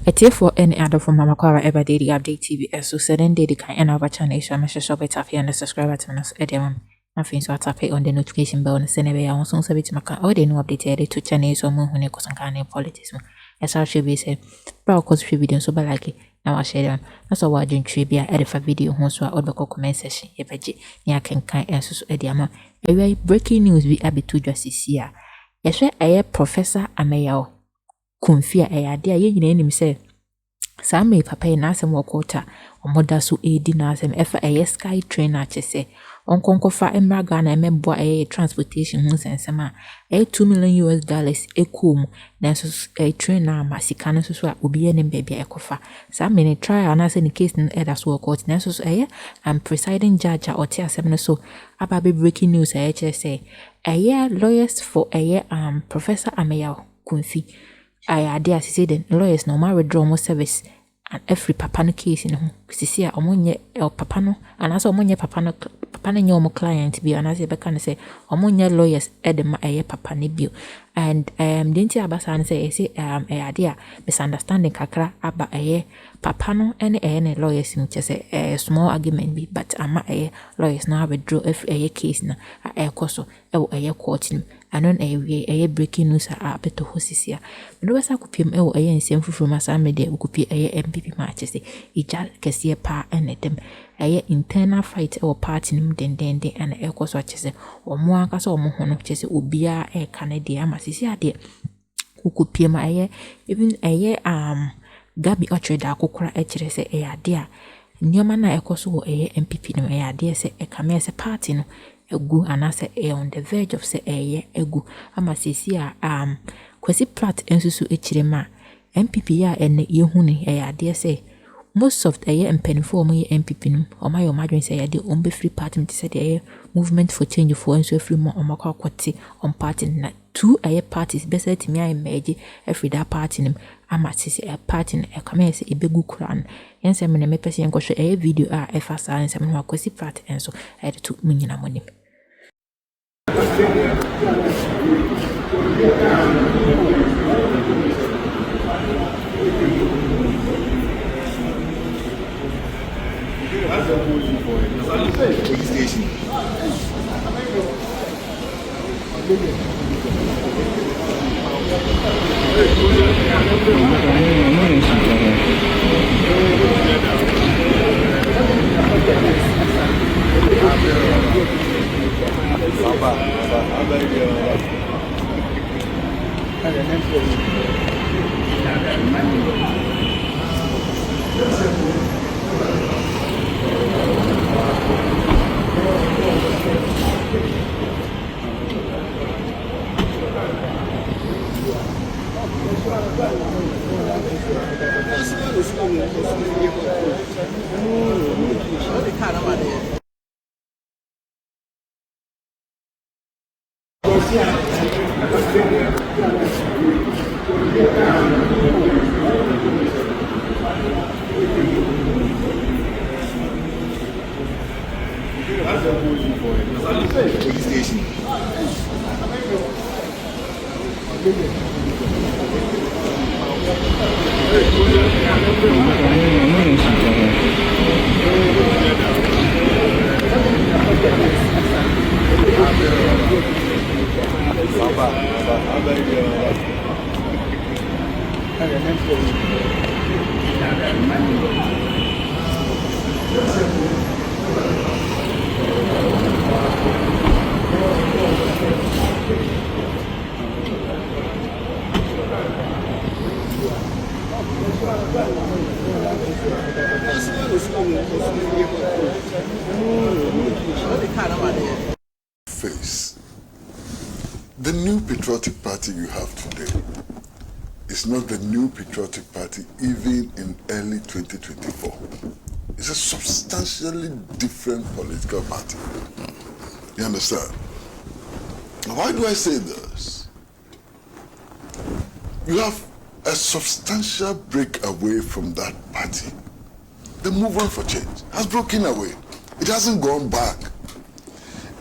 A tier for any other from Mama Kwara ever daily update TV so sudden day the kind of channel so I'm sure better tap here and subscribe to us edem nothing so tap on the notification bell and send away on some service maka all the new updated to channel so mo hune kosan kan politics mo as I should be say bra cause free video so ba like now I share them that's all what dream be a video ho so all the comment section e beje ni akenkan enso so ediama e breaking news bi Ärģuṁeṅc-Judge here yes we Prof.Ameyaw Akumfi ade a yɛnyina anim sɛ saa me papa yi n'asɛm wɔ kɔta ɔmoda so edi n'asɛm ɛfa sky train a kyese ɔnkonkofa emraga na emeboa transportation ho nsɛnsɛm a $2 million ekom nanso train na ma sika no so a obi yɛ ne baabi a ɛkɔfa saa me ne trial na sɛ ne case no ɛda so wɔ court nanso so presiding judge a ɔte asɛm no so aba be breaking news a kyerɛ sɛ lawyers for Prof.Ameyaw Akumfi ade asise den lawyers no ma withdraw mo service and every papa no case no sisi a omonye papa no anaso omonye papa no nye omo client bi anaso be kan say omonye lawyers edema papa ne bio and denti abasa ne say ade a misunderstanding kakra aba papa no ene ne lawyers mu chese small argument bi but ama lawyers no withdraw every case na ekoso court ni anon breaking news a beto hosisia no basa kupiem nsem fufuru masa media kupi MPP ma chese ija Kesi pa enedem internal fight party nim dendende ana ekoso chese omo aka so omo hono chese obia Canada ama sisi ade kupiem even Gabi Ochreda akokora ekire se ade a nyoma na ekoso wo MPP no ade se ekame se party no egu anase on the verge of say egu ama sisi a Kesi plat ensusu echirema MPP ya ene yehune ade say most of mpenfo mo MPP no omayo madwen say ade ombe free party me say the movement for change for enso free mo omakwa kwoti on party na two parties beset me emerge every that party nim ama sisi party no ekame say ebegu kran yense me me pese enkohwe video a efa sa ense me Kesi plat enso to munyina monim police station. Police station. Face. The new patriotic party you have today is not the new patriotic party even in early 2024. It's a substantially different political party. You understand? Now, why do I say this? You have a substantial break away from that party. The movement for change has broken away. It hasn't gone back.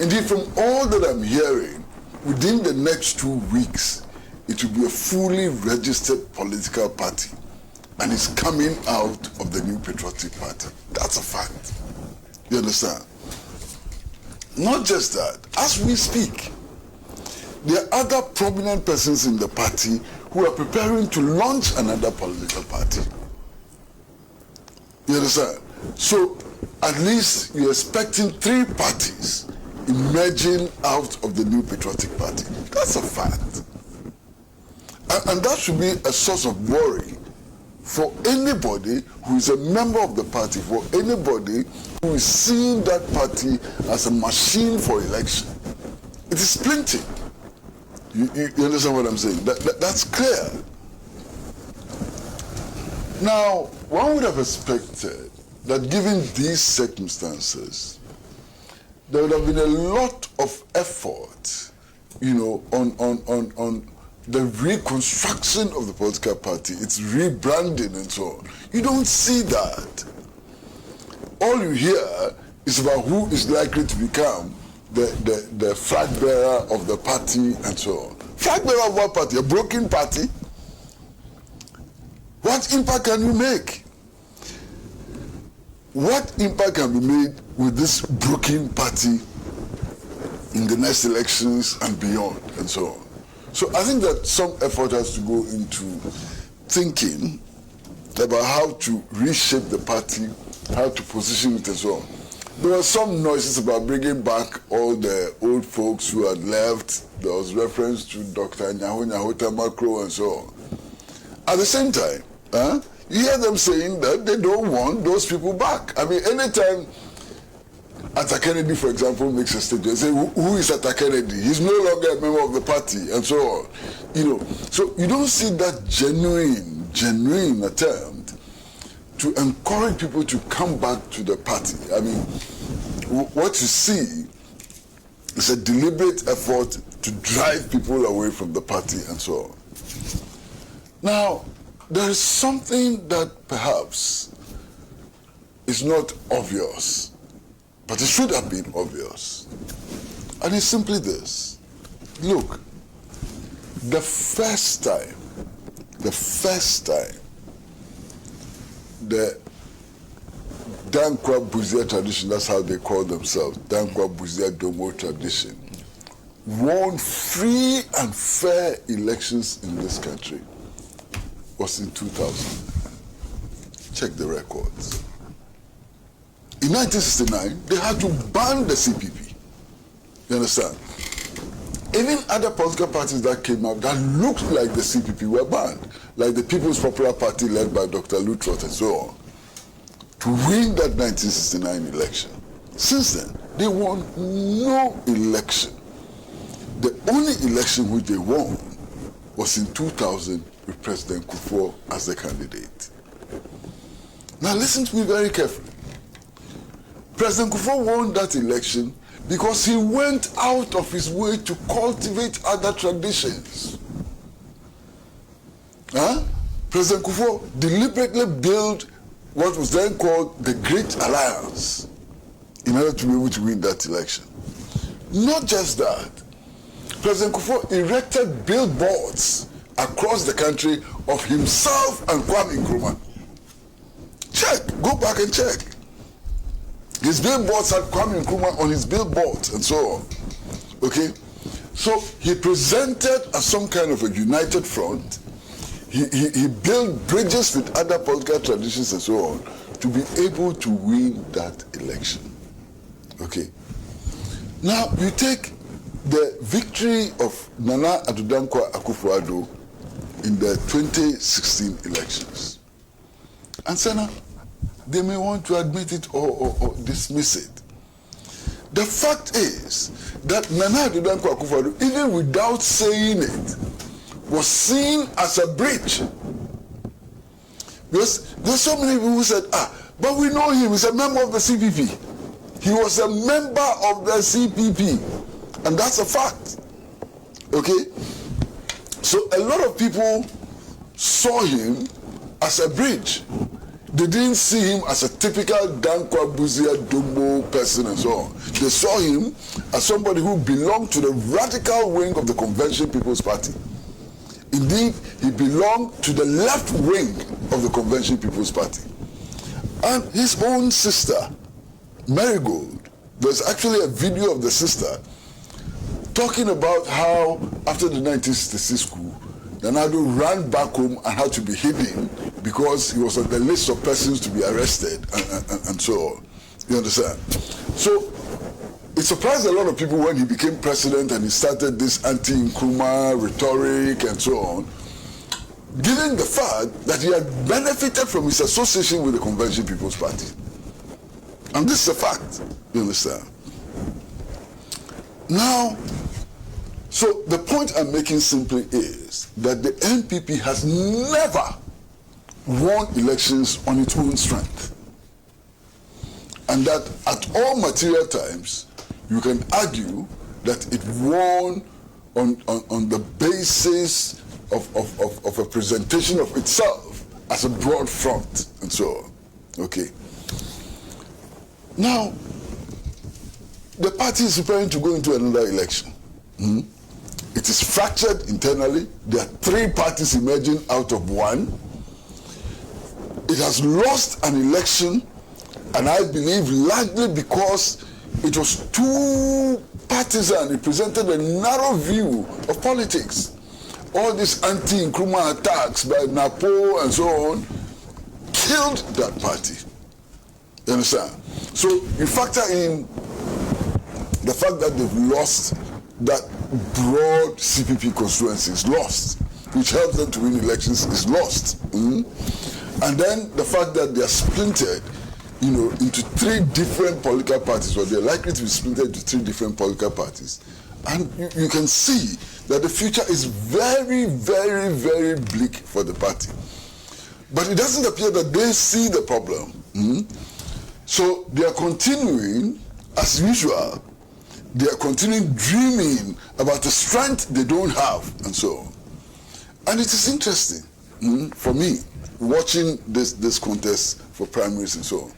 Indeed, from all that I'm hearing, within the next 2 weeks, it will be a fully registered political party. and is coming out of the New Patriotic Party. That's a fact. You understand? Not just that, as we speak, there are other prominent persons in the party who are preparing to launch another political party. You understand? So, at least you're expecting 3 parties emerging out of the New Patriotic Party. That's a fact. And that should be a source of worry for anybody who is a member of the party, for anybody who is seeing that party as a machine for election. It is plenty. You understand what I'm saying? That's clear. Now, one would have expected that given these circumstances, there would have been a lot of effort, on the reconstruction of the political party, its rebranding and so on. You don't see that. All you hear is about who is likely to become the flag bearer of the party and so on. Flag bearer of what party? A broken party? What impact can you make? What impact can be made with this broken party in the next elections and beyond and so on? So I think that some effort has to go into thinking about how to reshape the party, how to position it and so on. There were some noises about bringing back all the old folks who had left. There was reference to Dr. Nyahota Makro and so on. At the same time, you hear them saying that they don't want those people back. I mean, anytime Atta Kennedy, for example, makes a statement, say, who is Atta Kennedy? He's no longer a member of the party, and so on. So you don't see that genuine attempt to encourage people to come back to the party. I mean, what you see is a deliberate effort to drive people away from the party and so on. Now, there is something that perhaps is not obvious, but it should have been obvious. And it's simply this. Look, the first time, the Dankwa Buzia tradition, that's how they call themselves, Dankwa Buzia Domo tradition, won free and fair elections in this country was in 2000. Check the records. In 1969, they had to ban the CPP. You understand? Even other political parties that came up that looked like the CPP were banned, like the People's Popular Party led by Dr. Lutrot and so on, to win that 1969 election. Since then, they won no election. The only election which they won was in 2000 with President Kufuor as the candidate. Now listen to me very carefully. President Kufuor won that election because he went out of his way to cultivate other traditions. President Kufuor deliberately built what was then called the Great Alliance in order to be able to win that election. Not just that, President Kufuor erected billboards across the country of himself and Kwame Nkrumah. Check, go back and check. His billboards had Kwame Nkrumah on his billboards and so on. Okay? So he presented as some kind of a united front. He built bridges with other political traditions and so on to be able to win that election. Okay? Now you take the victory of Nana Addo Dankwa Akufo-Addo in the 2016 elections. And Senna, they may want to admit it or dismiss it. The fact is that Nana Addo Dankwa Akufo-Addo, even without saying it, was seen as a bridge. Because there's so many people who said, but we know him, he's a member of the CPP. He was a member of the CPP. And that's a fact. Okay? So a lot of people saw him as a bridge. They didn't see him as a typical Dankwa Buzia Domo person and so on. They saw him as somebody who belonged to the radical wing of the Convention People's Party. Indeed, he belonged to the left wing of the Convention People's Party. And his own sister, Marigold, there's actually a video of the sister talking about how after the 1966 coup, Nana-Addo ran back home and had to be hidden because he was on the list of persons to be arrested and so on. You understand? So it surprised a lot of people when he became president and he started this anti-Nkrumah rhetoric and so on, given the fact that he had benefited from his association with the Convention People's Party. And this is a fact, you understand? Now, so the point I'm making simply is that the NPP has never won elections on its own strength. And that at all material times, you can argue that it won on the basis of a presentation of itself as a broad front and so on. Okay. Now, the party is preparing to go into another election. It is fractured internally. There are 3 parties emerging out of 1. It has lost an election, and I believe largely because it was too partisan. It presented a narrow view of politics. All these anti-Nkrumah attacks by Napo and so on killed that party. You understand? So you factor in the fact that they've lost that broad CPP constituency is lost, which helps them to win elections is lost. And then the fact that they are splintered, you know, into 3 different political parties, or they're likely to be splintered into 3 different political parties. And you can see that the future is very, very, very bleak for the party. But it doesn't appear that they see the problem. So they are continuing, as usual, they are continuing dreaming about the strength they don't have, and so on. And it is interesting for me, watching this contest for primaries and so on.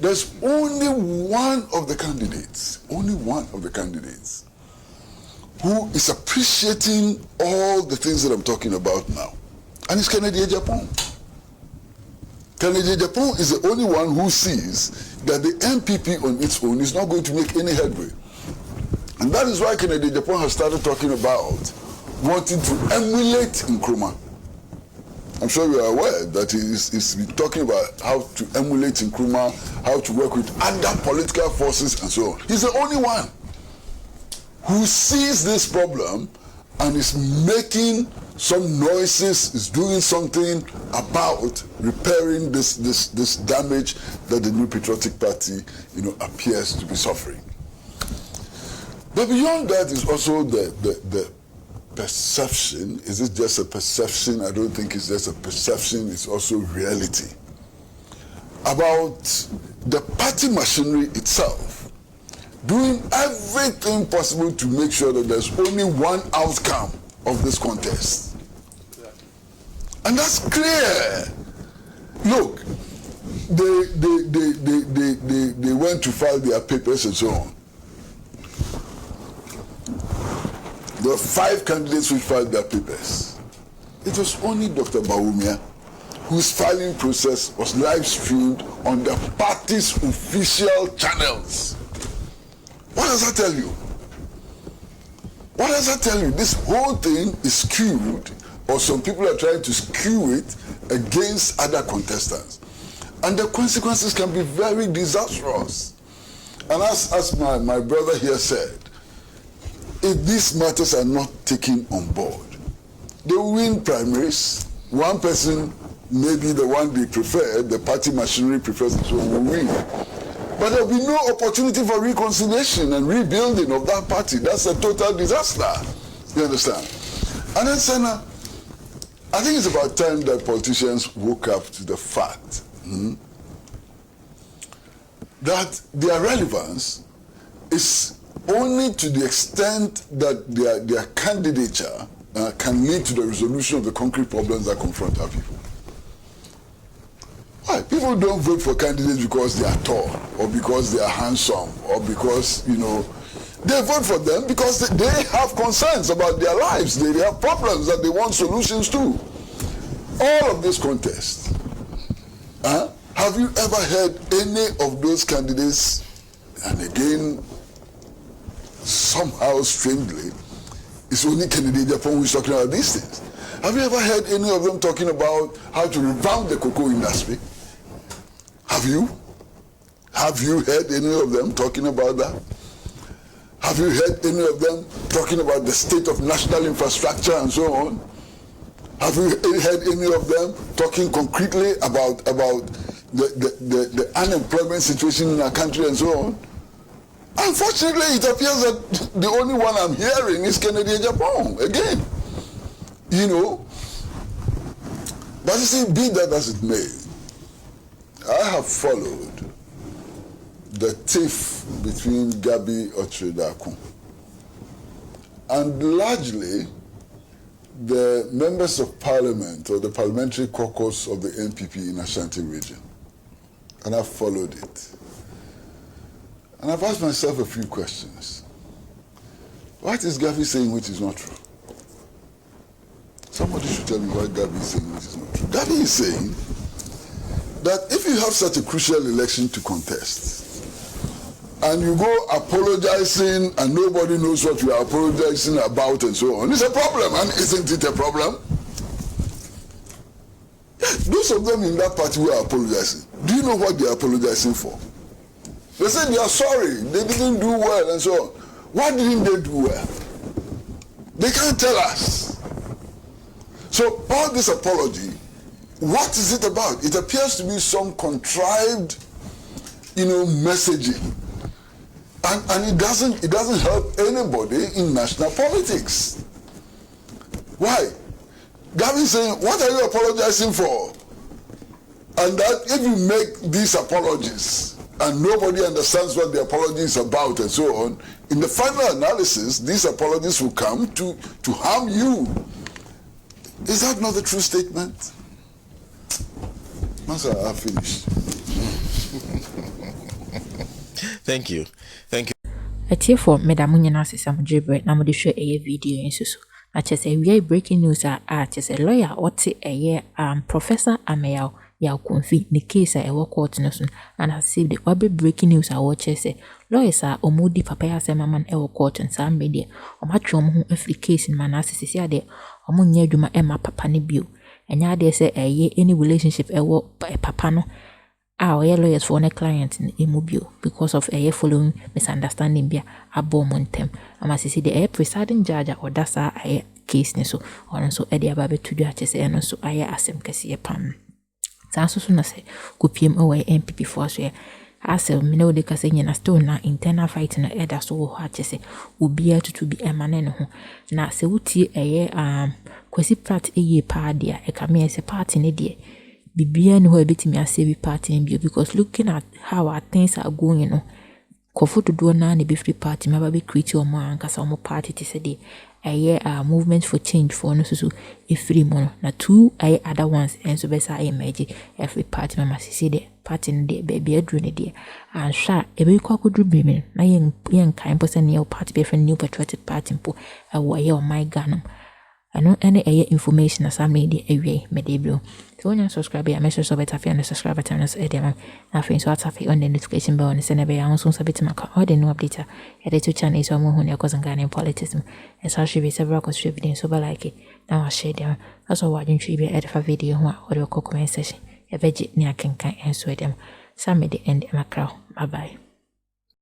There's only one of the candidates, who is appreciating all the things that I'm talking about now. And it's Kennedy Agyapong. Kennedy Agyapong is the only one who sees that the NPP on its own is not going to make any headway. And that is why Kennedy Agyapong has started talking about wanting to emulate Nkrumah. I'm sure you are aware that he's been talking about how to emulate Nkrumah, how to work with other political forces and so on. He's the only one who sees this problem and is making some noises, is doing something about repairing this damage that the New Patriotic Party, you know, appears to be suffering. But beyond that is also the perception. Is it just a perception? I don't think it's just a perception, it's also reality. About the party machinery itself doing everything possible to make sure that there's only one outcome of this contest. And that's clear. Look, they went to file their papers and so on. There were 5 candidates which filed their papers. It was only Dr. Bawumia whose filing process was live streamed on the party's official channels. What does that tell you? What does that tell you? This whole thing is skewed, or some people are trying to skew it against other contestants. And the consequences can be very disastrous. And as my brother here said, if these matters are not taken on board, they will win primaries. One person may be the one they prefer, the party machinery prefers, so will win. But there will be no opportunity for reconciliation and rebuilding of that party. That's a total disaster. You understand? And then, Senna, I think it's about time that politicians woke up to the fact that their relevance is only to the extent that their candidature can lead to the resolution of the concrete problems that confront our people. Why? People don't vote for candidates because they are tall, or because they are handsome, or because, you know, They vote for them because they have concerns about their lives. They have problems that they want solutions to. All of this contest. Have you ever heard any of those candidates, and again, somehow strangely, it's only candidate Japan who is talking about these things. Have you ever heard any of them talking about how to revamp the cocoa industry? Have you? Have you heard any of them talking about that? Have you heard any of them talking about the state of national infrastructure and so on? Have you heard any of them talking concretely about the unemployment situation in our country and so on? Unfortunately, it appears that the only one I'm hearing is Kennedy Japan again. You know, but you see, be that as it may, I have followed the tiff between Gabi Ȯtredakun and largely the members of parliament or the parliamentary caucus of the NPP in Ashanti region. And I've followed it. And I've asked myself a few questions. What is Gabi saying which is not true? Somebody should tell me what Gabi is saying which is not true. Gabi is saying that if you have such a crucial election to contest, and you go apologizing and nobody knows what you are apologizing about and so on, it's a problem, and isn't it a problem? Those of them in that party who are apologizing, do you know what they are apologizing for? They say they are sorry, they didn't do well and so on. Why didn't they do well? They can't tell us. So all this apology, what is it about? It appears to be some contrived, messaging. And it doesn't help anybody in national politics. Why? Gabi is saying, what are you apologizing for? And that if you make these apologies and nobody understands what the apology is about and so on, in the final analysis, these apologies will come to harm you. Is that not the true statement? Master, I've finished. Thank you. A tear for Madam Munyanas is some gibbet, now to show a video in Susu. Much as a real breaking news are as a lawyer, what's it a year, Prof.Ameyaw, Akumfi, the case I work court notion, and has saved the other breaking news I watch say. Lawyers are or moody papaya man ever court and some media, or much who every case in Manassas is there, or Munya Duma Emma Papani Bill, and ya dare say a year any relationship ever by Papano. Our lawyers for a client in immobile because of a following misunderstanding be a bomb on them. I must see the presiding judge or that's a case so or so Eddie Ababe to judges and so I ask him Kesi pam. Sanso soon say could PM away MPP for us where I say me know the casing a stone now internal fighting a edda so hard to say will be able to be a man now say uti a year Kesi Pratt a year party a come as a party in a day. Bibian who a bit me a savvy party in view because looking at how our things are going, Kofu to do na be free party, maybe create your man, cause our party to say a year movement for change for no so a free mono, na two other ones, and so best I imagine every party, mama see the party in the baby a drone day, and sha a baby could do women, na young kind person near party be from new patriotic party po a way on my gunum. I know any information as I made the away, mediblo. So when you subscribe, I make sure so better and subscribe button as Ediam. Nothing so WhatsApp on the notification bell and send a bear on some bit my all the new update. Edit to channel is more when your cousin Ghanaian politics. As I should be several contributing so like it. Now I share them. Also, watching tribute edit for video or your comment session. A veggie near can and sweat them. Some may the end in my crowd. Bye bye.